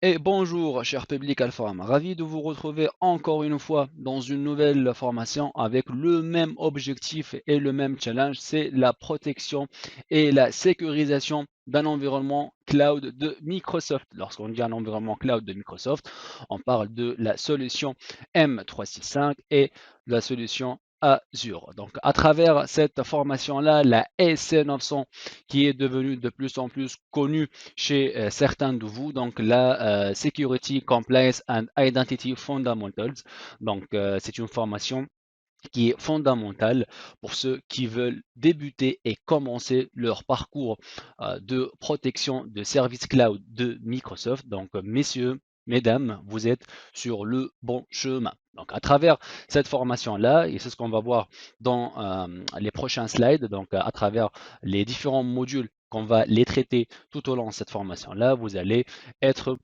Et bonjour, cher public Alpha, ravi de vous retrouver encore une fois dans une nouvelle formation avec le même objectif et le même challenge, c'est la protection et la sécurisation d'un environnement cloud de Microsoft. Lorsqu'on dit un environnement cloud de Microsoft, on parle de la solution M365 et la solution Azure. Donc, à travers cette formation-là, la SC900 qui est devenue de plus en plus connue chez certains de vous, donc la Security Compliance and Identity Fundamentals. Donc, c'est une formation qui est fondamentale pour ceux qui veulent débuter et commencer leur parcours de protection de services cloud de Microsoft. Donc, messieurs, mesdames, vous êtes sur le bon chemin. Donc, à travers cette formation-là, et c'est ce qu'on va voir dans les prochains slides, donc à travers les différents modules qu'on va les traiter tout au long de cette formation-là, vous allez être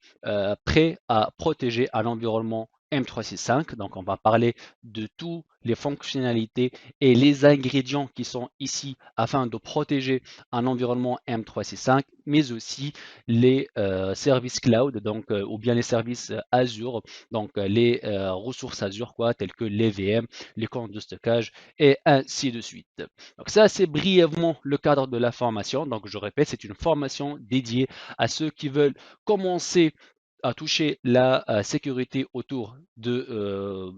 prêt à protéger un environnement M365. Donc, on va parler de toutes les fonctionnalités et les ingrédients qui sont ici afin de protéger un environnement M365, mais aussi les services cloud, donc, ou bien les services Azure, donc les ressources Azure, quoi, telles que les VM, les comptes de stockage et ainsi de suite. Donc ça, c'est brièvement le cadre de la formation. Donc je répète, c'est une formation dédiée à ceux qui veulent commencer à toucher la sécurité autour de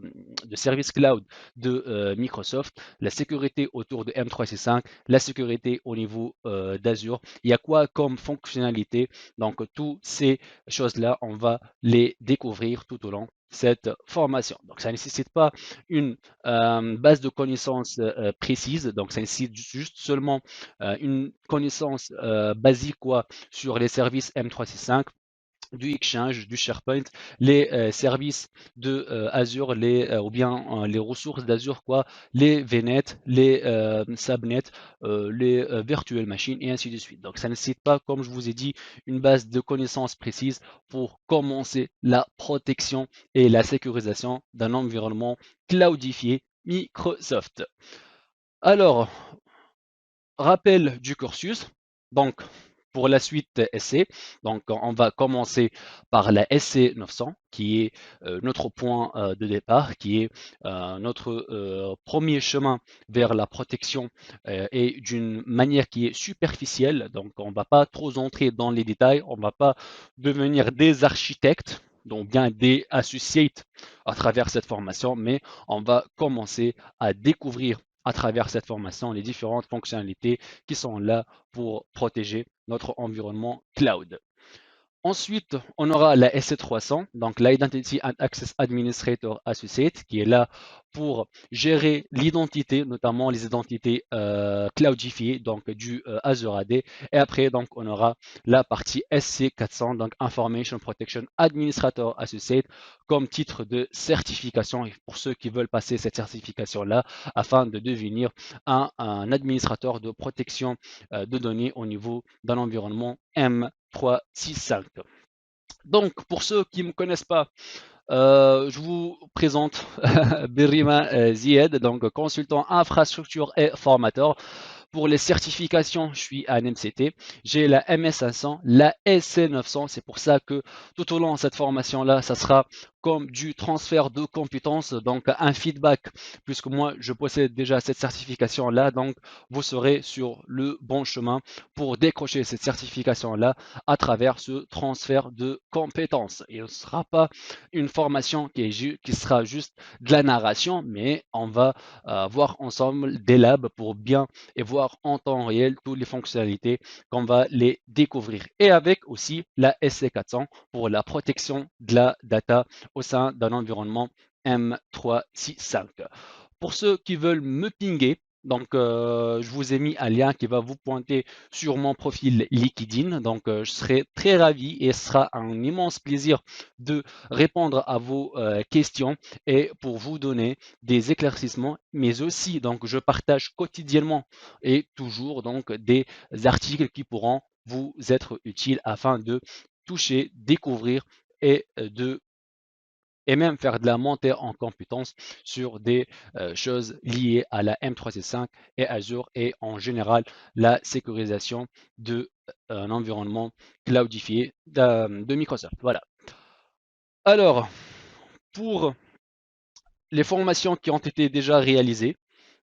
services cloud de Microsoft, la sécurité autour de M365, la sécurité au niveau d'Azure. Il y a quoi comme fonctionnalité? Donc, toutes ces choses-là, on va les découvrir tout au long de cette formation. Donc, ça ne nécessite pas une base de connaissances précise, donc ça nécessite juste seulement une connaissance basique quoi, sur les services M365, du Exchange, du SharePoint, les services de Azure, ou bien les ressources d'Azure, quoi, les VNet, les subnets, les virtual machines et ainsi de suite. Donc ça ne nécessite pas, comme je vous ai dit, une base de connaissances précise pour commencer la protection et la sécurisation d'un environnement cloudifié Microsoft. Alors, rappel du cursus. Donc, pour la suite SC, donc on va commencer par la SC 900 qui est notre point de départ, qui est notre premier chemin vers la protection et d'une manière qui est superficielle. Donc on ne va pas trop entrer dans les détails, on ne va pas devenir des architectes, donc bien des associates à travers cette formation, mais on va commencer à découvrir à travers cette formation les différentes fonctionnalités qui sont là pour protéger notre environnement cloud. Ensuite, on aura la SC300, donc l'Identity and Access Administrator Associate, qui est là pour gérer l'identité, notamment les identités cloudifiées, donc du Azure AD. Et après, donc, on aura la partie SC400, donc Information Protection Administrator Associate, comme titre de certification. Et pour ceux qui veulent passer cette certification-là, afin de devenir un administrateur de protection de données au niveau d'un environnement M365. Donc, pour ceux qui ne me connaissent pas, je vous présente Birima Zied, donc consultant infrastructure et formateur. Pour les certifications, je suis un MCT. J'ai la MS500, la SC900. C'est pour ça que tout au long de cette formation-là, ça sera comme du transfert de compétences, donc un feedback, puisque moi, je possède déjà cette certification-là. Donc, vous serez sur le bon chemin pour décrocher cette certification-là à travers ce transfert de compétences. Et ce ne sera pas une formation qui sera juste de la narration, mais on va voir ensemble des labs pour bien et voir en temps réel toutes les fonctionnalités qu'on va les découvrir. Et avec aussi la SC400 pour la protection de la data au sein d'un environnement M365. Pour ceux qui veulent me pinguer, donc je vous ai mis un lien qui va vous pointer sur mon profil LinkedIn. Donc je serai très ravi et ce sera un immense plaisir de répondre à vos questions et pour vous donner des éclaircissements, mais aussi donc je partage quotidiennement et toujours donc des articles qui pourront vous être utiles afin de toucher, découvrir et de et même faire de la montée en compétences sur des choses liées à la M365 et Azure et en général la sécurisation d'un environnement cloudifié de Microsoft. Voilà. Alors, pour les formations qui ont été déjà réalisées,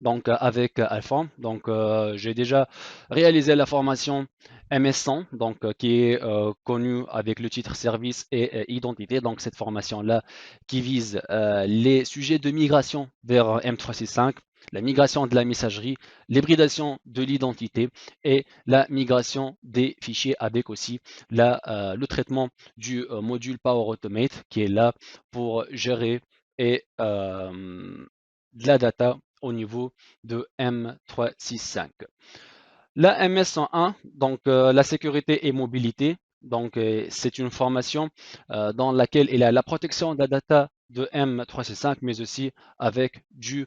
donc avec Alpha, donc j'ai déjà réalisé la formation MS100, donc qui est connue avec le titre service et identité. Donc cette formation-là qui vise les sujets de migration vers M365, la migration de la messagerie, l'hybridation de l'identité et la migration des fichiers avec aussi le traitement du module Power Automate qui est là pour gérer et de la data au niveau de M365. La MS101, donc la sécurité et mobilité, donc c'est une formation dans laquelle il y a la protection de la data de M365, mais aussi avec du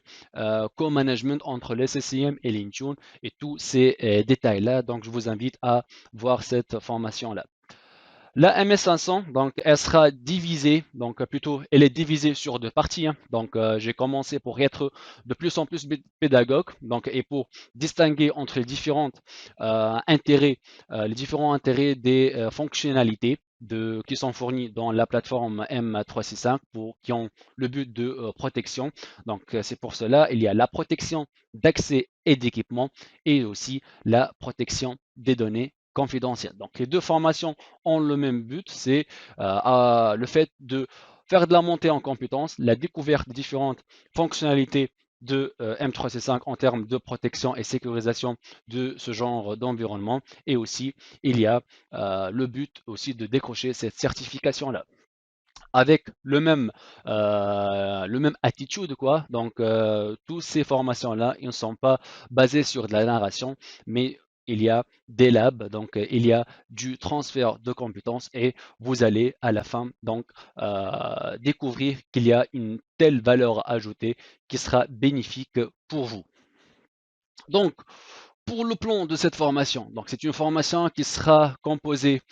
co-management entre les CCM et l'Intune et tous ces détails-là. Donc, je vous invite à voir cette formation-là. La MS500, donc, elle sera divisée, donc plutôt, elle est divisée sur deux parties, hein. Donc, j'ai commencé pour être de plus en plus pédagogue, donc, et pour distinguer entre les différents intérêts des fonctionnalités qui sont fournies dans la plateforme M365 qui ont le but de protection. Donc, c'est pour cela il y a la protection d'accès et d'équipement et aussi la protection des données confidentielles. Donc, les deux formations ont le même but, c'est le fait de faire de la montée en compétences, la découverte des différentes fonctionnalités de M365 en termes de protection et sécurisation de ce genre d'environnement. Et aussi, il y a le but aussi de décrocher cette certification-là avec le même attitude, quoi. Donc, toutes ces formations-là, ils ne sont pas basées sur de la narration, mais il y a des labs, donc il y a du transfert de compétences et vous allez à la fin donc découvrir qu'il y a une telle valeur ajoutée qui sera bénéfique pour vous. Donc, pour le plan de cette formation, donc c'est une formation qui sera composée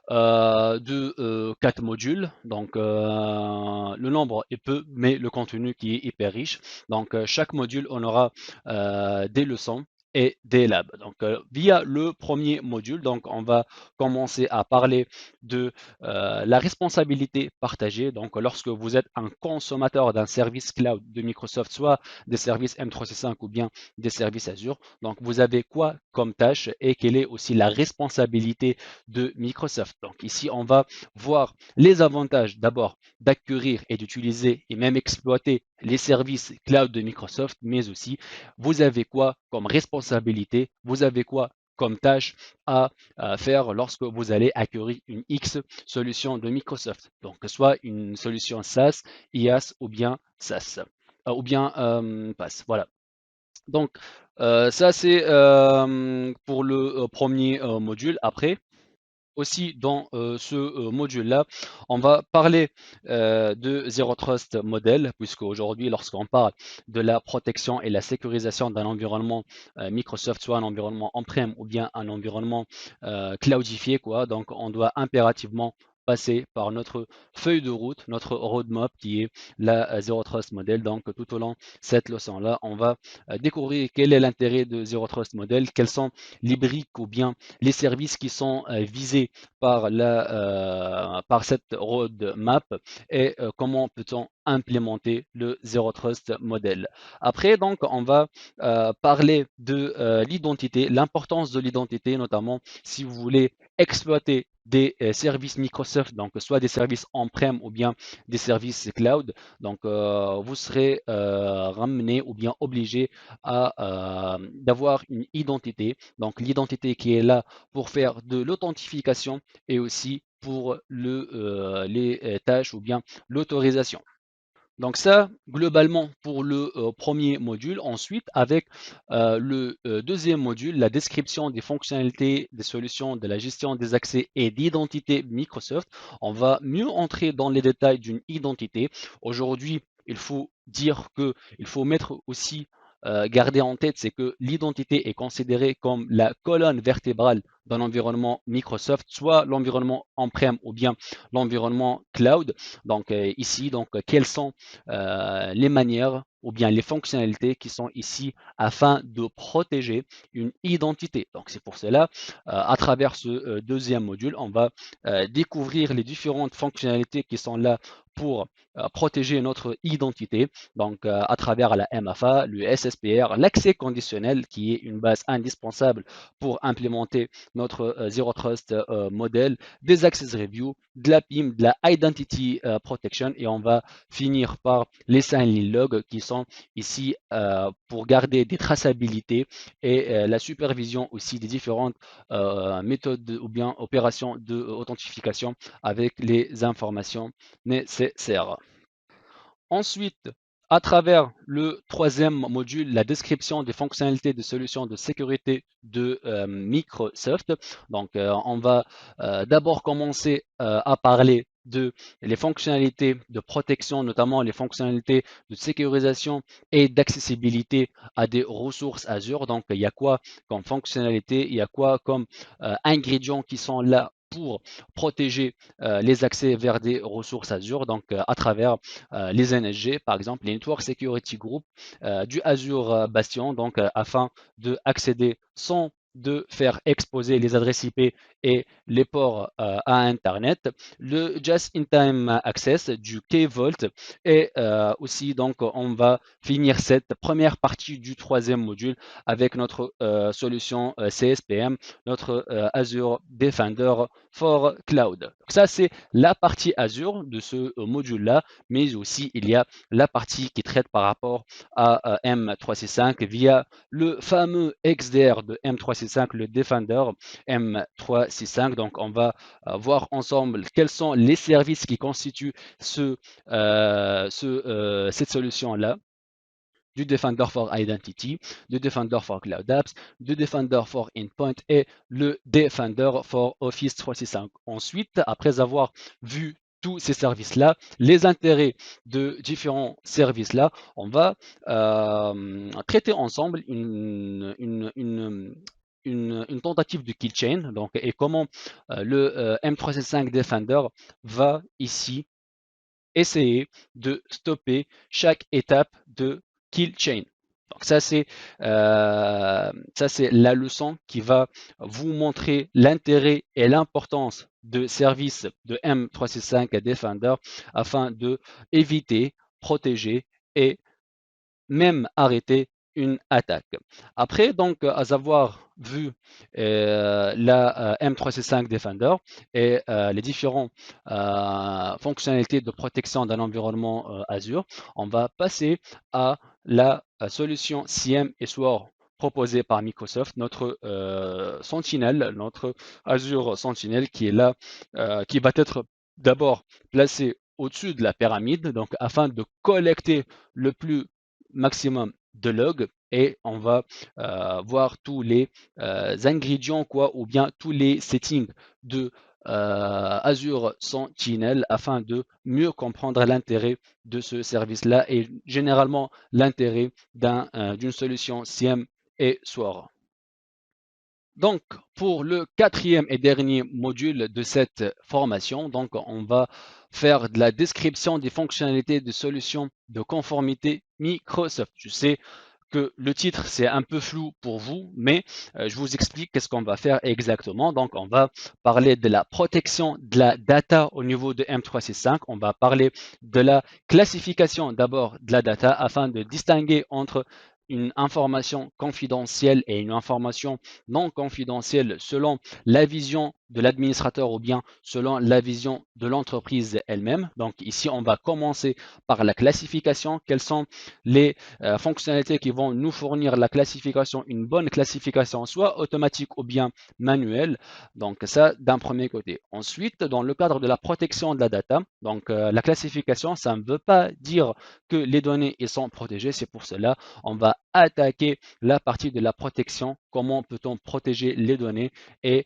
de 4 modules. Donc, le nombre est peu, mais le contenu qui est hyper riche. Donc, chaque module, on aura des leçons et des labs. Donc, via le premier module, donc, on va commencer à parler de la responsabilité partagée. Donc, lorsque vous êtes un consommateur d'un service cloud de Microsoft, soit des services M365 ou bien des services Azure, donc vous avez quoi comme tâche et quelle est aussi la responsabilité de Microsoft. Donc ici, on va voir les avantages d'abord d'acquérir et d'utiliser et même exploiter les services cloud de Microsoft, mais aussi vous avez quoi comme responsabilité, vous avez quoi comme tâche à faire lorsque vous allez acquérir une X solution de Microsoft. Donc, soit une solution SaaS, IaaS ou bien SaaS, ou bien PaaS. Voilà. Donc, ça, c'est pour le premier module. Après, aussi dans ce module-là, on va parler de Zero Trust Model, puisque aujourd'hui, lorsqu'on parle de la protection et la sécurisation d'un environnement Microsoft, soit un environnement on-prem ou bien un environnement cloudifié, quoi, donc on doit impérativement passer par notre feuille de route, notre roadmap qui est la Zero Trust Model. Donc tout au long de cette leçon-là, on va découvrir quel est l'intérêt de Zero Trust Model, quels sont les briques ou bien les services qui sont visés par cette roadmap et comment peut-on implémenter le Zero Trust Model. Après, donc, on va parler de l'identité, l'importance de l'identité, notamment si vous voulez exploiter des services Microsoft, donc soit des services on-prem ou bien des services cloud. Donc, vous serez ramené ou bien obligé d'avoir une identité. Donc, l'identité qui est là pour faire de l'authentification et aussi pour les tâches ou bien l'autorisation. Donc ça, globalement, pour le premier module. Ensuite, avec le deuxième module, la description des fonctionnalités, des solutions, de la gestion des accès et d'identité Microsoft, on va mieux entrer dans les détails d'une identité. Aujourd'hui, il faut dire qu'il faut mettre aussi, garder en tête, c'est que l'identité est considérée comme la colonne vertébrale d'un environnement Microsoft, soit l'environnement on-prem ou bien l'environnement cloud. Donc ici, donc, quelles sont les manières ou bien les fonctionnalités qui sont ici afin de protéger une identité. Donc c'est pour cela, à travers ce deuxième module, on va découvrir les différentes fonctionnalités qui sont là pour protéger notre identité, donc à travers la MFA, le SSPR, l'accès conditionnel qui est une base indispensable pour implémenter notre Zero Trust model, des access reviews, de la PIM, de la Identity Protection, et on va finir par les sign logs qui sont ici pour garder des traçabilités et la supervision aussi des différentes méthodes ou bien opérations d'authentification avec les informations nécessaires. Ensuite, à travers le troisième module, la description des fonctionnalités de solutions de sécurité de Microsoft. Donc, on va d'abord commencer à parler de les fonctionnalités de protection, notamment les fonctionnalités de sécurisation et d'accessibilité à des ressources Azure. Donc, il y a quoi comme fonctionnalité, il y a quoi comme ingrédients qui sont là pour protéger les accès vers des ressources Azure, donc à travers les NSG, par exemple, les Network Security Group du Azure Bastion, donc afin de accéder sans de faire exposer les adresses IP et les ports à Internet, le Just-in-Time Access du Key-Vault, et aussi donc on va finir cette première partie du troisième module avec notre solution CSPM, notre Azure Defender for Cloud. Donc ça c'est la partie Azure de ce module-là, mais aussi il y a la partie qui traite par rapport à M365 via le fameux XDR de M365, le Defender M365. Donc on va voir ensemble quels sont les services qui constituent cette solution-là, du Defender for Identity, du Defender for Cloud Apps, du Defender for Endpoint et le Defender for Office 365. Ensuite, après avoir vu tous ces services-là, les intérêts de différents services-là, on va traiter ensemble une tentative de kill chain, donc, et comment le M365 Defender va ici essayer de stopper chaque étape de kill chain. Donc ça c'est la leçon qui va vous montrer l'intérêt et l'importance de services de M365 Defender afin de éviter, protéger et même arrêter une attaque. Après, donc, à avoir vu la M365 Defender et les différentes fonctionnalités de protection d'un environnement Azure, on va passer à la solution CIEM et SOAR proposée par Microsoft, notre Sentinel, notre Azure Sentinel qui est là, qui va être d'abord placé au-dessus de la pyramide, donc afin de collecter le plus maximum de logs, et on va voir tous les ingrédients quoi, ou bien tous les settings de Azure Sentinel afin de mieux comprendre l'intérêt de ce service-là et généralement l'intérêt d'une solution SIEM et SOAR. Donc, pour le quatrième et dernier module de cette formation, donc on va faire de la description des fonctionnalités de solutions de conformité Microsoft. Je sais que le titre, c'est un peu flou pour vous, mais je vous explique qu'est-ce qu'on va faire exactement. Donc, on va parler de la protection de la data au niveau de M365. On va parler de la classification d'abord de la data afin de distinguer entre une information confidentielle et une information non confidentielle selon la vision de l'administrateur ou bien selon la vision de l'entreprise elle-même. Donc ici, on va commencer par la classification. Quelles sont les fonctionnalités qui vont nous fournir la classification, une bonne classification, soit automatique ou bien manuelle. Donc ça, d'un premier côté. Ensuite, dans le cadre de la protection de la data, donc la classification, ça ne veut pas dire que les données elles sont protégées. C'est pour cela on va attaquer la partie de la protection. Comment peut-on protéger les données et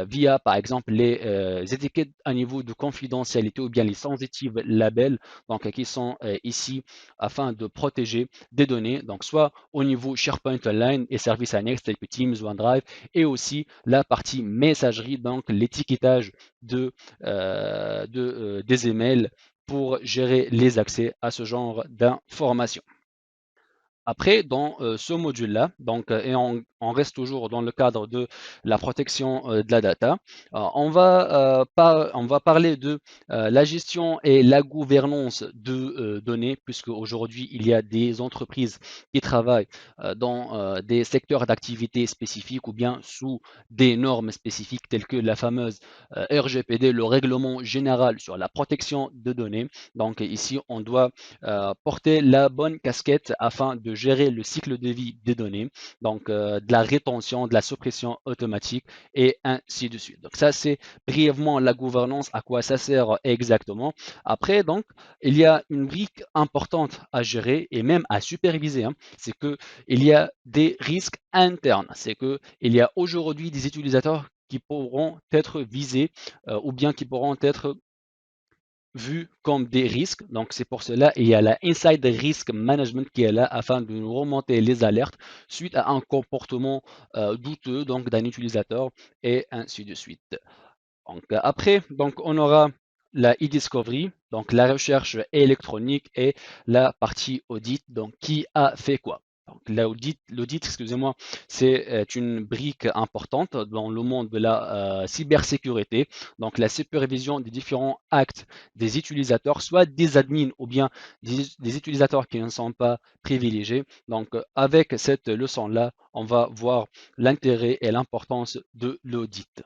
via par exemple les étiquettes à niveau de confidentialité ou bien les sensitive labels donc qui sont ici afin de protéger des données, donc soit au niveau SharePoint Online et services annexes tels que Teams, OneDrive, et aussi la partie messagerie, donc l'étiquetage des emails pour gérer les accès à ce genre d'informations. Après, dans ce module-là, donc, et on reste toujours dans le cadre de la protection de la data. On va parler de la gestion et la gouvernance de données, puisque aujourd'hui, il y a des entreprises qui travaillent dans des secteurs d'activité spécifiques ou bien sous des normes spécifiques telles que la fameuse RGPD, le règlement général sur la protection de données. Donc ici, on doit porter la bonne casquette afin de gérer le cycle de vie des données, donc de la rétention, de la suppression automatique et ainsi de suite. Donc ça, c'est brièvement la gouvernance, à quoi ça sert exactement. Après, donc, il y a une brique importante à gérer et même à superviser, hein, c'est qu'il y a des risques internes. C'est qu'il y a aujourd'hui des utilisateurs qui pourront être visés ou bien qui pourront être vus comme des risques. Donc, c'est pour cela il y a la Inside Risk Management qui est là afin de nous remonter les alertes suite à un comportement douteux donc d'un utilisateur et ainsi de suite. Donc, après, donc, on aura la e-discovery, donc la recherche électronique et la partie audit, donc qui a fait quoi. Donc, l'audit, excusez-moi, c'est une brique importante dans le monde de la cybersécurité. Donc, la supervision des différents actes des utilisateurs, soit des admins ou bien des utilisateurs qui ne sont pas privilégiés. Donc, avec cette leçon-là, on va voir l'intérêt et l'importance de l'audit.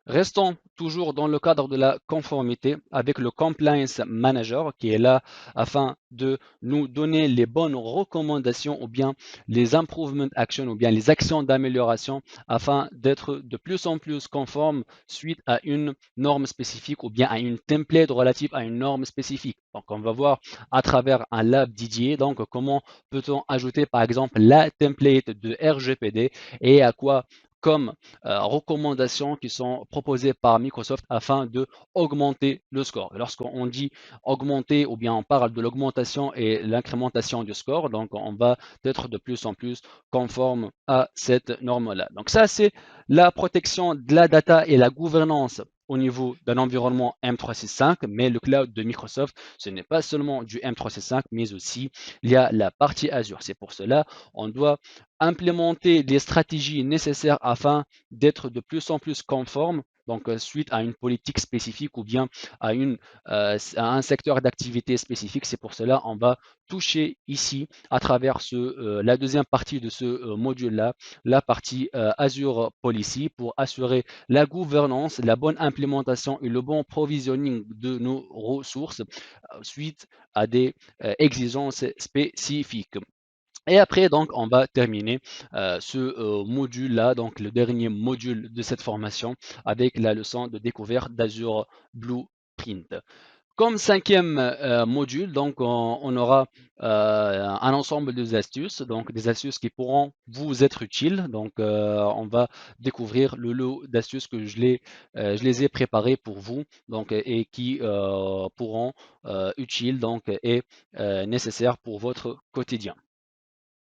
Restons toujours dans le cadre de la conformité avec le Compliance Manager qui est là afin de nous donner les bonnes recommandations ou bien les improvement actions ou bien les actions d'amélioration afin d'être de plus en plus conforme suite à une norme spécifique ou bien à une template relative à une norme spécifique. Donc on va voir à travers un lab dédié donc comment peut-on ajouter par exemple la template de RGPD et à quoi comme recommandations qui sont proposées par Microsoft afin de augmenter le score. Lorsqu'on dit augmenter ou bien on parle de l'augmentation et l'incrémentation du score, donc on va être de plus en plus conforme à cette norme-là. Donc ça, c'est la protection de la data et la gouvernance au niveau d'un environnement M365, mais le cloud de Microsoft, ce n'est pas seulement du M365, mais aussi il y a la partie Azure. C'est pour cela on doit implémenter les stratégies nécessaires afin d'être de plus en plus conforme, donc suite à une politique spécifique ou bien à un secteur d'activité spécifique. C'est pour cela on va toucher ici à travers la deuxième partie de ce module-là, la partie Azure Policy pour assurer la gouvernance, la bonne implémentation et le bon provisioning de nos ressources suite à des exigences spécifiques. Et après, donc, on va terminer ce module-là, donc le dernier module de cette formation, avec la leçon de découverte d'Azure Blueprint. Comme cinquième module, donc, on aura un ensemble de astuces, donc des astuces qui pourront vous être utiles. Donc, on va découvrir le lot d'astuces que je les ai préparées pour vous, donc, et qui pourront utiles donc, et nécessaires pour votre quotidien.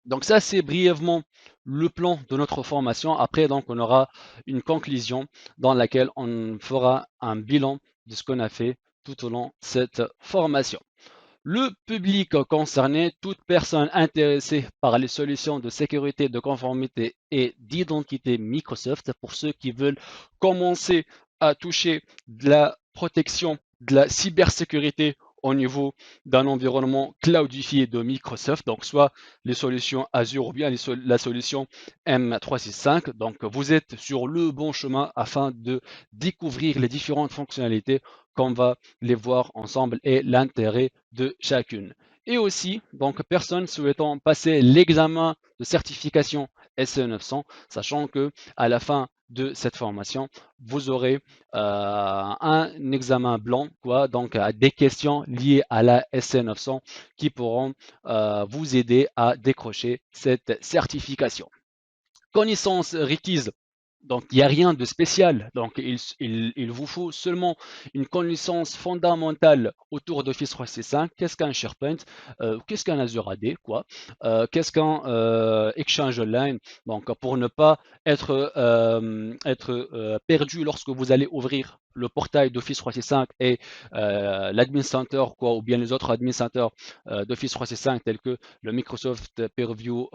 Donc ça, c'est brièvement le plan de notre formation. Après, donc, on aura une conclusion dans laquelle on fera un bilan de ce qu'on a fait tout au long de cette formation. Le public concerné, toute personne intéressée par les solutions de sécurité, de conformité et d'identité Microsoft, pour ceux qui veulent commencer à toucher de la protection, de la cybersécurité au niveau d'un environnement cloudifié de Microsoft, donc soit les solutions Azure ou bien la solution M365. Donc vous êtes sur le bon chemin afin de découvrir les différentes fonctionnalités qu'on va les voir ensemble et l'intérêt de chacune. Et aussi, donc, personne souhaitant passer l'examen de certification SE900, sachant que à la fin de cette formation, vous aurez un examen blanc, quoi, donc des questions liées à la SE900 qui pourront vous aider à décrocher cette certification. Connaissances requises Donc, il n'y a rien de spécial. Donc, il vous faut seulement une connaissance fondamentale autour d'Office 365. Qu'est-ce qu'un SharePoint? Qu'est-ce qu'un Azure AD? Quoi? Qu'est-ce qu'un Exchange Online? Donc, pour ne pas être perdu lorsque vous allez ouvrir le portail d'Office 365 et l'admin center, quoi, ou bien les autres admin centers d'Office 365 tels que le Microsoft Purview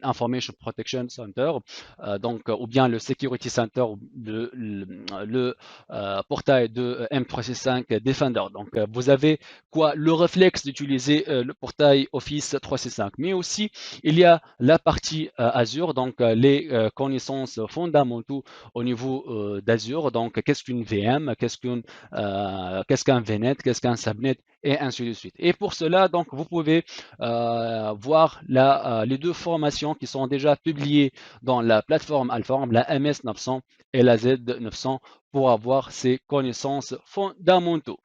Information Protection Center, ou bien le Security Center, le portail de M365 Defender. Donc, vous avez quoi le réflexe d'utiliser le portail Office 365. Mais aussi, il y a la partie Azure, donc les connaissances fondamentaux au niveau d'Azure. Donc, qu'est-ce qu'une VM, qu'est-ce qu'un VNet, qu'est-ce qu'un Subnet, et ainsi de suite. Et pour cela, donc, vous pouvez voir les deux formations qui sont déjà publiées dans la plateforme Alform, la MS900 et la Z900 pour avoir ces connaissances fondamentaux.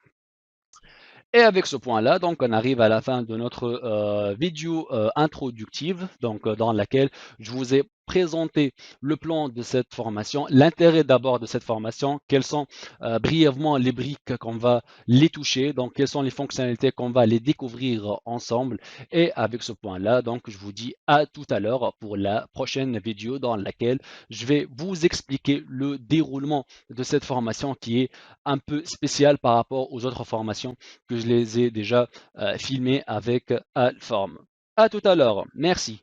Et avec ce point-là, donc, on arrive à la fin de notre vidéo introductive, donc, dans laquelle je vous ai présenté le plan de cette formation, l'intérêt d'abord de cette formation, quelles sont brièvement les briques qu'on va les toucher, donc quelles sont les fonctionnalités qu'on va les découvrir ensemble. Et avec ce point-là, donc, je vous dis à tout à l'heure pour la prochaine vidéo dans laquelle je vais vous expliquer le déroulement de cette formation qui est un peu spéciale par rapport aux autres formations que je les ai déjà filmés avec Alform. À tout à l'heure. Merci.